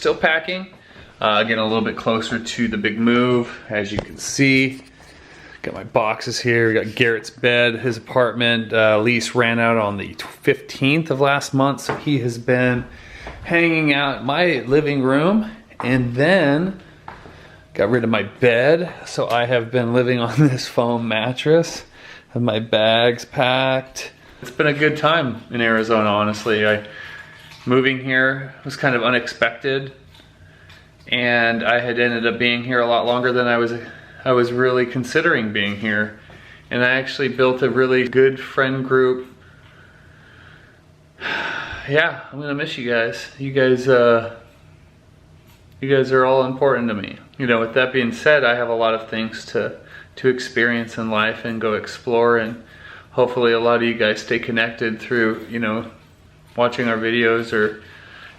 still packing. Getting a little bit closer to the big move, as you can see. Got my boxes here. We got Garrett's bed, his apartment. Lease ran out on the 15th of last month, so he has been hanging out in my living room. And then got rid of my bed, so I have been living on this foam mattress. Have my bags packed. It's been a good time in Arizona, honestly. Moving here was kind of unexpected, and I had ended up being here a lot longer than I was really considering being here. And I actually built a really good friend group. Yeah, I'm gonna miss you guys. You guys are all important to me. You know, with that being said, I have a lot of things to experience in life and go explore, and hopefully a lot of you guys stay connected through, you know, watching our videos. Or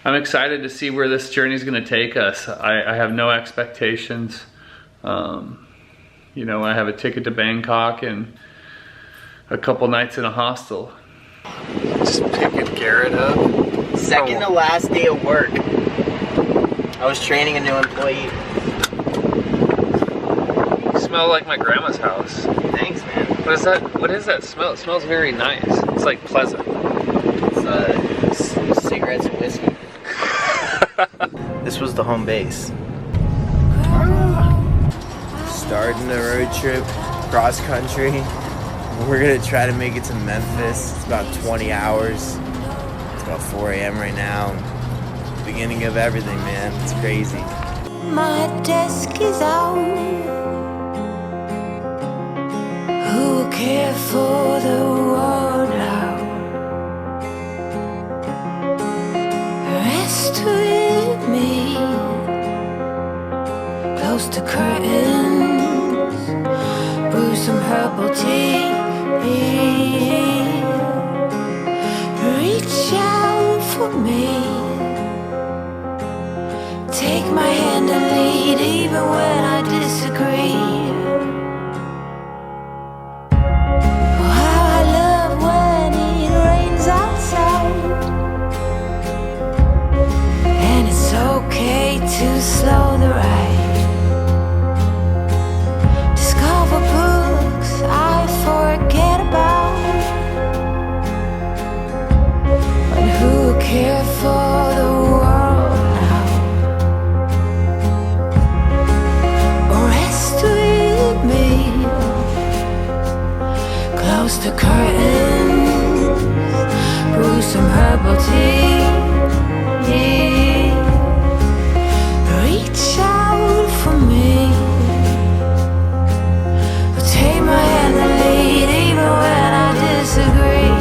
I'm excited to see where this journey is going to take us. I have no expectations. You know, I have a ticket to Bangkok and a couple nights in a hostel. Just picking Garrett up. Second to last day of work. I was training a new employee. You smell like my grandma's house. Thanks, man. What is that? What is that smell? It smells very nice. It's like pleasant. It's cigarettes and whiskey. This was the home base. Starting a road trip cross country. We're gonna try to make it to Memphis. It's about 20 hours. It's about 4 a.m. right now. Beginning of everything, man. It's crazy. My desk is out. Who will care for the world out? Rest with me, close to curtains, brew some herbal tea. Reach out for me. Take my hand and lead, even when I disagree. Oh, how I love when it rains outside, and it's okay to slow the ride. Discover books I forget about, but who care for the world now? Me, close to curtains, brew some herbal tea. Reach out for me. Take my hand and lead, even when I disagree.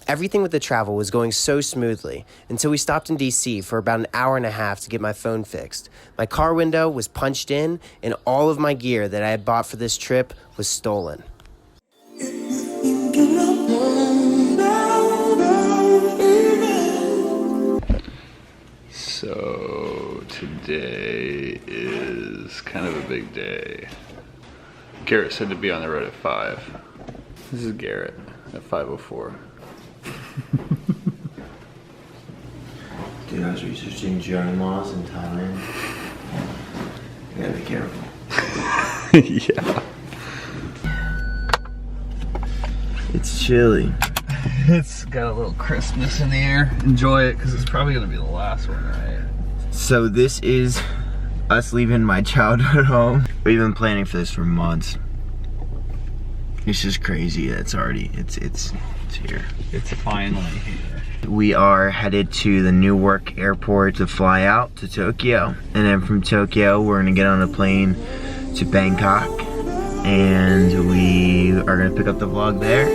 Everything with the travel was going so smoothly until we stopped in DC for about an hour and a half to get my phone fixed. My car window was punched in, and all of my gear that I had bought for this trip was stolen. So today is kind of a big day. Garrett said to be on the road at 5. This is Garrett at 5:04. Dude, I was researching drone laws in Thailand. You gotta be careful. Yeah. It's chilly. It's got a little crispness in the air. Enjoy it, because it's probably gonna be the last one, right? So this is us leaving my childhood home. We've been planning for this for months. It's just crazy that it's already, it's here. It's finally here. We are headed to the Newark airport to fly out to Tokyo. And then from Tokyo, we're gonna get on a plane to Bangkok. And we are gonna pick up the vlog there.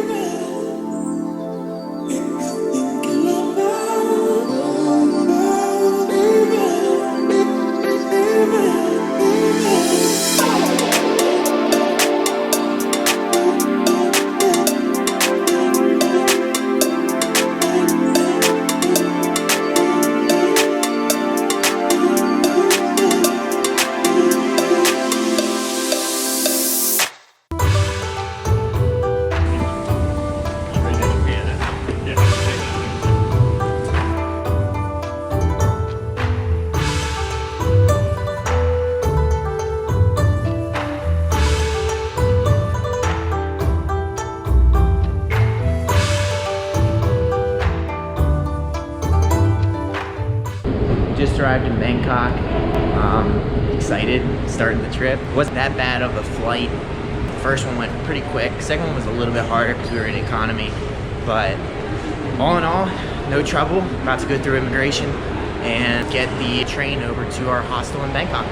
just arrived in Bangkok. Excited, starting the trip. Wasn't that bad of a flight. The first one went pretty quick. Second one was a little bit harder because we were in economy. But all in all, no trouble. About to go through immigration and get the train over to our hostel in Bangkok.